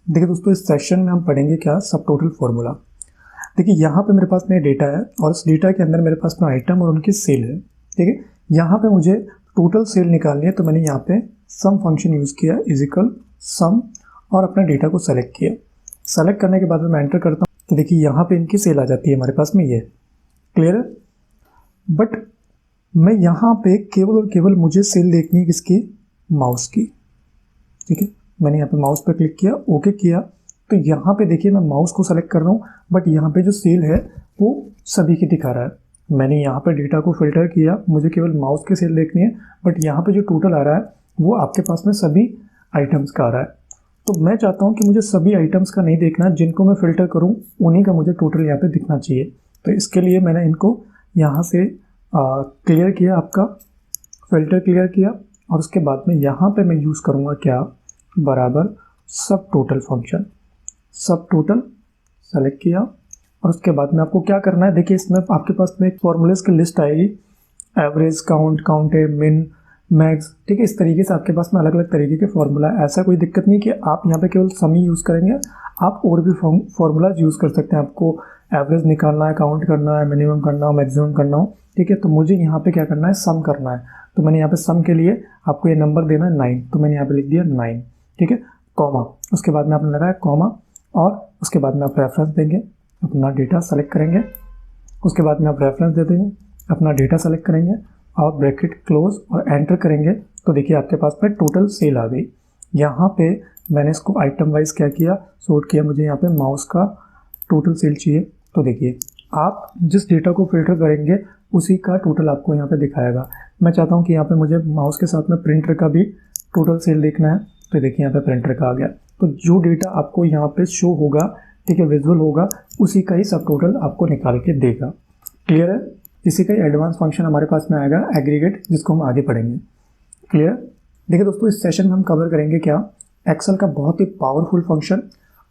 देखिए दोस्तों, इस सेशन में हम पढ़ेंगे क्या, सब टोटल फार्मूला। देखिए यहाँ पे मेरे पास में डेटा है और इस डेटा के अंदर मेरे पास में आइटम और उनकी सेल है। ठीक है, यहाँ पे मुझे टोटल सेल निकालनी है, तो मैंने यहाँ पे सम फंक्शन यूज़ किया, इजिकल सम, और अपना डेटा को सेलेक्ट किया। सेलेक्ट करने के बाद में मैं एंटर करता हूँ, तो देखिए यहाँ पे इनकी सेल आ जाती है हमारे पास में, ये क्लियर है। बट मैं यहाँ पे केवल और केवल मुझे सेल देखनी है किसकी, माउस की। ठीक है, मैंने यहाँ पे माउस पे क्लिक किया, ओके किया, तो यहाँ पे देखिए मैं माउस को सेलेक्ट कर रहा हूँ, बट यहाँ पे जो सेल है वो सभी की दिखा रहा है। मैंने यहाँ पे डेटा को फिल्टर किया, मुझे केवल माउस की सेल देखनी है, बट यहाँ पे जो टोटल आ रहा है वो आपके पास में सभी आइटम्स का आ रहा है। तो मैं चाहता हूँ कि मुझे सभी आइटम्स का नहीं देखना, जिनको मैं फिल्टर करूँ उन्हीं का मुझे टोटल यहाँ पे दिखना चाहिए। तो इसके लिए मैंने इनको यहाँ से क्लियर किया, आपका फिल्टर क्लियर किया, और उसके बाद में यहाँ पे मैं यूज़ करूँगा क्या, बराबर सब टोटल फंक्शन। सब टोटल सेलेक्ट किया, और उसके बाद में आपको क्या करना है, देखिए इसमें आपके पास में एक फॉर्मूलेस की लिस्ट आएगी, एवरेज, काउंट, काउंटेड, मिन, मैक्स। ठीक है, इस तरीके से आपके पास में अलग अलग तरीके के फॉर्मूला है। ऐसा कोई दिक्कत नहीं कि आप यहाँ पे केवल सम ही यूज़ करेंगे, आप और भी फॉर्मूलाज यूज़ कर सकते हैं। आपको एवरेज निकालना है, काउंट करना है, मिनिमम करना हो, मैक्सिमम करना हो। ठीक है, तो मुझे यहाँ पे क्या करना है, सम करना है। तो मैंने यहाँ पे सम के लिए आपको ये नंबर देना है 9, तो मैंने यहाँ पे लिख दिया 9। ठीक है, कॉमा, उसके बाद में आपने लगाया कॉमा, और उसके बाद में आप रेफरेंस देंगे, अपना डेटा सेलेक्ट करेंगे, उसके बाद में आप रेफरेंस दे देंगे, अपना डेटा सेलेक्ट करेंगे, और ब्रैकेट क्लोज और एंटर करेंगे। तो देखिए आपके पास में टोटल सेल आ गई। यहाँ पे मैंने इसको आइटम वाइज क्या किया, सॉर्ट किया, मुझे यहाँ पे माउस का टोटल सेल चाहिए। तो देखिए आप जिस डेटा को फिल्टर करेंगे उसी का टोटल आपको यहाँ पे दिखाएगा। मैं चाहता हूँ कि यहाँ पे मुझे माउस के साथ में प्रिंटर का भी टोटल सेल देखना है, तो देखिए यहाँ पे प्रिंटर का आ गया। तो जो डेटा आपको यहाँ पे शो होगा, ठीक है, विजुअल होगा, उसी का ही सब टोटल आपको निकाल के देगा। क्लियर है, इसी का एडवांस फंक्शन हमारे पास में आएगा एग्रीगेट, जिसको हम आगे पढ़ेंगे। क्लियर। देखिए दोस्तों, इस सेशन में हम कवर करेंगे क्या, एक्सेल का बहुत ही पावरफुल फंक्शन,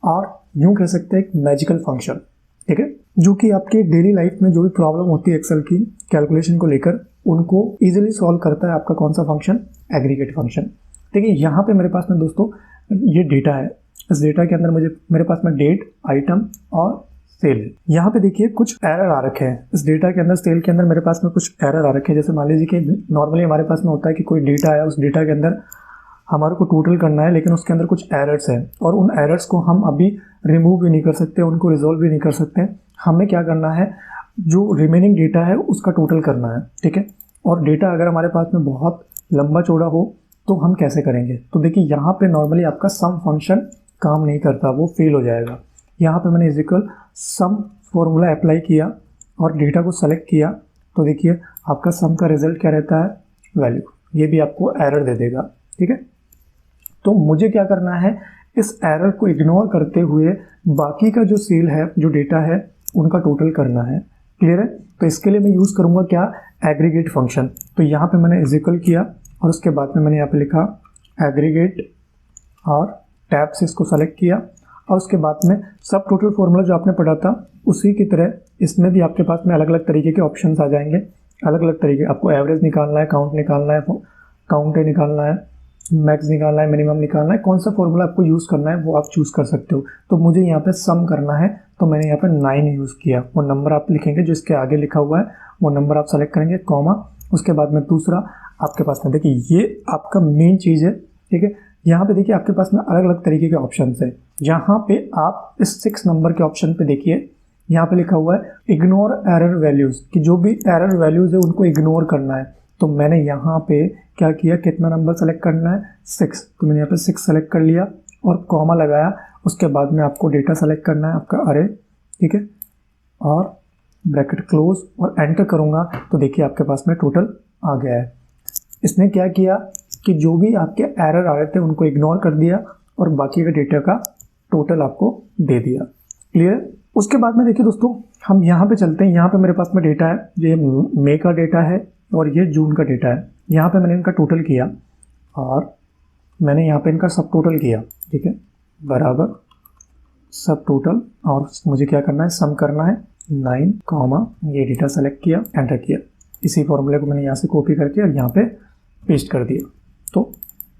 और यूँ कह सकते हैं एक मैजिकल फंक्शन। ठीक है, जो कि आपके डेली लाइफ में जो भी प्रॉब्लम होती है एक्सेल की कैलकुलेशन को लेकर, उनको इजीली सॉल्व करता है आपका कौन सा फंक्शन, एग्रीगेट फंक्शन। देखिए यहाँ पे मेरे पास में दोस्तों ये डेटा है, इस डेटा के अंदर मेरे पास में डेट, आइटम और सेल है। यहाँ पे देखिए कुछ एरर आ रखे हैं इस डेटा के अंदर, सेल के अंदर मेरे पास में कुछ एरर आ रखे हैं। जैसे मान लीजिए कि नॉर्मली हमारे पास में होता है कि कोई डेटा है, उस डेटा के अंदर हमारे को टोटल करना है, लेकिन उसके अंदर कुछ एरर्स हैं, और उन एरर्स को हम अभी रिमूव भी नहीं कर सकते, उनको रिजॉल्व भी नहीं कर सकते। हमें क्या करना है, जो रिमेनिंग डेटा है उसका टोटल करना है। ठीक है, और डेटा अगर हमारे पास में बहुत लंबा चौड़ा हो तो हम कैसे करेंगे, तो देखिए यहाँ पे नॉर्मली आपका सम फंक्शन काम नहीं करता, वो फेल हो जाएगा। यहाँ पे मैंने इजिकल सम फॉर्मूला अप्लाई किया और डेटा को सेलेक्ट किया, तो देखिए आपका सम का रिजल्ट क्या रहता है, वैल्यू, ये भी आपको एरर दे देगा। ठीक है, तो मुझे क्या करना है, इस एरर को इग्नोर करते हुए बाकी का जो सेल है, जो डेटा है, उनका टोटल करना है। क्लियर है, तो इसके लिए मैं यूज़ करूँगा क्या, एग्रीगेट फंक्शन। तो यहाँ पे मैंने इजिकल किया, और उसके बाद में मैंने यहाँ पे लिखा एग्रीगेट, और टैब से इसको सेलेक्ट किया, और उसके बाद में सब टोटल फार्मूला जो आपने पढ़ा था उसी की तरह इसमें भी आपके पास में अलग अलग तरीके के ऑप्शंस आ जाएंगे। अलग अलग तरीके, आपको एवरेज निकालना है, काउंट निकालना है, काउंट निकालना है, मैक्स निकालना है, मिनिमम निकालना है, कौन सा फॉर्मूला आपको यूज़ करना है वो आप चूज़ कर सकते हो। तो मुझे यहाँ पे सम करना है, तो मैंने यहाँ पे 9 यूज़ किया। वो नंबर आप लिखेंगे जो इसके आगे लिखा हुआ है, वो नंबर आप सेलेक्ट करेंगे, कॉमा, उसके बाद में दूसरा आपके पास में देखिए ये आपका मेन चीज़ है। ठीक है, यहाँ पे देखिए आपके पास में अलग अलग तरीके के ऑप्शन है। यहाँ पे आप इस 6 नंबर के ऑप्शन पे देखिए, यहाँ पे लिखा हुआ है इग्नोर एरर वैल्यूज़, कि जो भी एरर वैल्यूज़ है उनको इग्नोर करना है। तो मैंने यहाँ पे क्या किया, कितना नंबर सेलेक्ट करना है, 6, तो मैंने यहाँ पे 6 सेलेक्ट कर लिया और कॉमा लगाया। उसके बाद में आपको डेटा सेलेक्ट करना है, आपका अरे। ठीक है, और ब्रैकेट क्लोज और एंटर करूँगा, तो देखिए आपके पास में टोटल आ गया है। इसने क्या किया कि जो भी आपके एरर आ रहे थे उनको इग्नोर कर दिया, और बाकी का डेटा का टोटल आपको दे दिया। क्लियर। उसके बाद में देखिए दोस्तों, हम यहाँ पे चलते हैं। यहाँ पे मेरे पास में डेटा है, ये मई का डेटा है और ये जून का डेटा है। यहाँ पे मैंने इनका टोटल किया, और मैंने यहाँ पे इनका सब टोटल किया। ठीक है, बराबर सब टोटल, और मुझे क्या करना है, सम करना है 9, कॉमा, ये डेटा सेलेक्ट किया, एंटर किया। इसी फॉर्मूले को मैंने यहाँ से कॉपी करके और यहाँ पे पेस्ट कर दिया। तो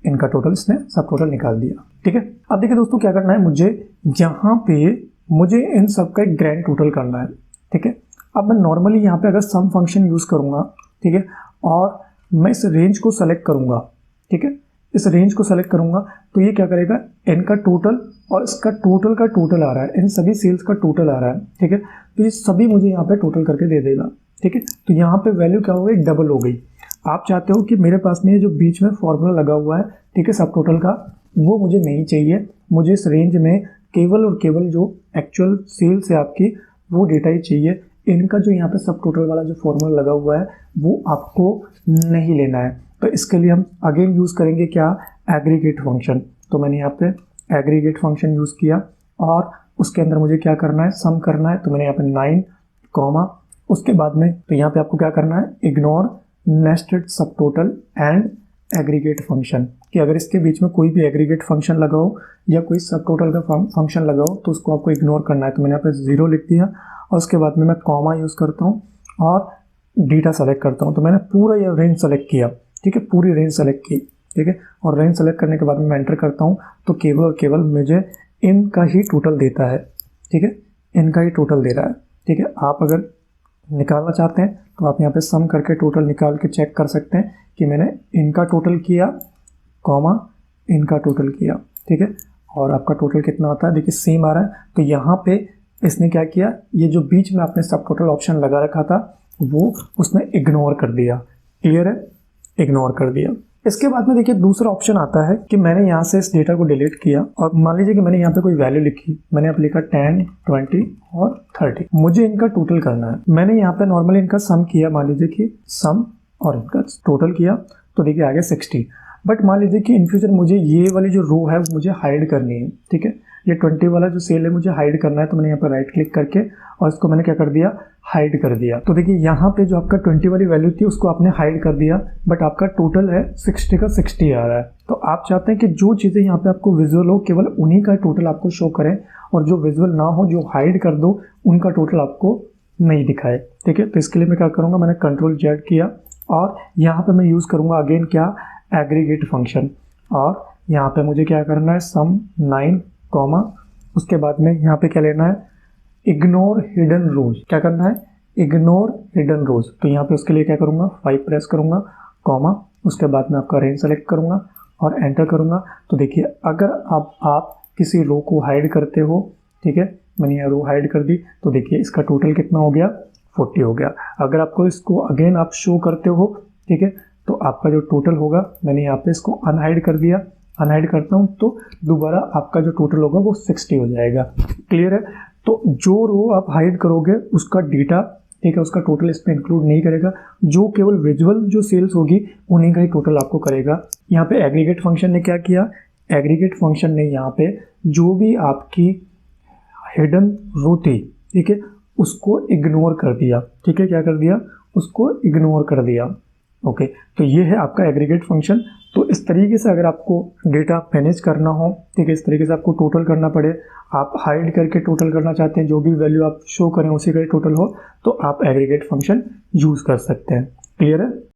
इनका टोटल इसने सब टोटल निकाल दिया। ठीक है, अब देखिए दोस्तों क्या करना है, मुझे यहाँ पे मुझे इन सब का एक ग्रैंड टोटल करना है। ठीक है, अब मैं नॉर्मली यहाँ पे अगर सम फंक्शन यूज़ करूँगा, ठीक है, और मैं इस रेंज को सेलेक्ट करूँगा, ठीक है, इस रेंज को सेलेक्ट करूँगा तो ये क्या करेगा, n का टोटल और इसका टोटल का टोटल आ रहा है, इन सभी सेल्स का टोटल आ रहा है। ठीक है, तो ये सभी मुझे यहाँ पे टोटल करके दे देगा। ठीक है, तो यहाँ पे वैल्यू क्या हो गई, डबल हो गई। आप चाहते हो कि मेरे पास में ये जो बीच में फॉर्मूला लगा हुआ है, ठीक है, सब टोटल का, वो मुझे नहीं चाहिए। मुझे इस रेंज में केवल और केवल जो एक्चुअल सेल्स है आपकी, वो डेटा ही चाहिए। इनका जो यहाँ पे सब टोटल वाला जो फॉर्मूला लगा हुआ है वो आपको नहीं लेना है। तो इसके लिए हम अगेन यूज़ करेंगे क्या, एग्रीगेट फंक्शन। तो मैंने यहाँ पे एग्रीगेट फंक्शन यूज़ किया और उसके अंदर मुझे क्या करना है, सम करना है। तो मैंने यहाँ पे 9 कॉमा, उसके बाद में तो यहाँ पे आपको क्या करना है, इग्नोर नेस्टेड सब टोटल एंड एग्रीगेट फंक्शन, कि अगर इसके बीच में कोई भी एग्रीगेट फंक्शन लगाओ या कोई सब टोटल का फंक्शन लगाओ तो उसको आपको इग्नोर करना है। तो मैंने यहाँ पे 0 लिख दिया और उसके बाद में मैं कॉमा यूज़ करता हूँ और डेटा सेलेक्ट करता हूँ। तो मैंने पूरा ये रेंज सेलेक्ट किया, ठीक है, पूरी रेंज सेलेक्ट की, ठीक है, और रेंज सेलेक्ट करने के बाद में मैं एंटर करता हूँ तो केवल और केवल मुझे इनका ही टोटल देता है। ठीक है, इनका ही टोटल दे रहा है। ठीक है, आप अगर निकालना चाहते हैं तो आप यहाँ पे सम करके टोटल निकाल के चेक कर सकते हैं कि मैंने इनका टोटल किया, कॉमा इनका टोटल किया। ठीक है, और आपका टोटल कितना आता है, देखिए सेम आ रहा है। तो यहाँ पे इसने क्या किया, ये जो बीच में आपने सब टोटल ऑप्शन लगा रखा था वो उसने इग्नोर कर दिया। क्लियर है, इग्नोर कर दिया। इसके बाद में देखिए दूसरा ऑप्शन आता है कि मैंने यहाँ से इस डेटा को डिलीट किया और मान लीजिए कि मैंने यहाँ पे कोई वैल्यू लिखी, मैंने यहाँ पे लिखा 10, 20 और 30, मुझे इनका टोटल करना है। मैंने यहाँ पे नॉर्मली इनका सम किया, मान लीजिए कि सम और इनका टोटल किया तो देखिए आ गया 60। बट मान लीजिए कि इन फ्यूचर मुझे ये वाली जो रो है वो मुझे हाइड करनी है। ठीक है, ये 20 वाला जो सेल है मुझे हाइड करना है। तो मैंने यहाँ पर राइट क्लिक करके और इसको मैंने क्या कर दिया, हाइड कर दिया। तो देखिए यहाँ पे जो आपका 20 वाली वैल्यू थी उसको आपने हाइड कर दिया, बट आपका टोटल है 60 का 60 आ रहा है। तो आप चाहते हैं कि जो चीज़ें यहाँ पे आपको विजुअल हो केवल उन्हीं का टोटल आपको शो करें, और जो विजुअल ना हो, जो हाइड कर दो, उनका टोटल आपको नहीं दिखाए। ठीक है, तो इसके लिए मैं क्या करूँगा, मैंने Ctrl+Z किया और यहाँ पे मैं यूज़ करूँगा अगेन क्या, एग्रीगेट फंक्शन। और यहाँ पे मुझे क्या करना है, सम 9 कॉमा, उसके बाद में यहाँ पे क्या लेना है, इग्नोर हिडन रोज। क्या करना है, इग्नोर हिडन रोज। तो यहाँ पे उसके लिए क्या करूँगा, 5 प्रेस करूँगा, कॉमा, उसके बाद में आपका रेंज सेलेक्ट करूँगा और एंटर करूँगा। तो देखिए अगर आप किसी रो को हाइड करते हो, ठीक है, मैंने यहाँ रो हाइड कर दी, तो देखिए इसका टोटल कितना हो गया, 40 हो गया। अगर आपको इसको अगेन आप शो करते हो, ठीक है, तो आपका जो टोटल होगा, मैंने यहाँ पे इसको अनहाइड कर दिया, अनहाइड करता हूँ तो दोबारा आपका जो टोटल होगा वो 60 हो जाएगा। क्लियर है, तो जो रो आप हाइड करोगे उसका डेटा, ठीक है, उसका टोटल इसमें इंक्लूड नहीं करेगा, जो केवल विजुअल जो सेल्स होगी उन्हीं का ही टोटल आपको करेगा। यहाँ पे एग्रीगेट फंक्शन ने क्या किया, एग्रीगेट फंक्शन ने यहाँ पे जो भी आपकी हिडन रो थी, ठीक है, उसको इग्नोर कर दिया। ठीक है, क्या कर दिया, उसको इग्नोर कर दिया। ओके, तो ये है आपका एग्रीगेट फंक्शन। तो इस तरीके से अगर आपको डेटा मैनेज करना हो, ठीक है, इस तरीके से आपको टोटल करना पड़े, आप हाइड करके टोटल करना चाहते हैं, जो भी वैल्यू आप शो करें उसी का ही टोटल हो, तो आप एग्रीगेट फंक्शन यूज़ कर सकते हैं। क्लियर है।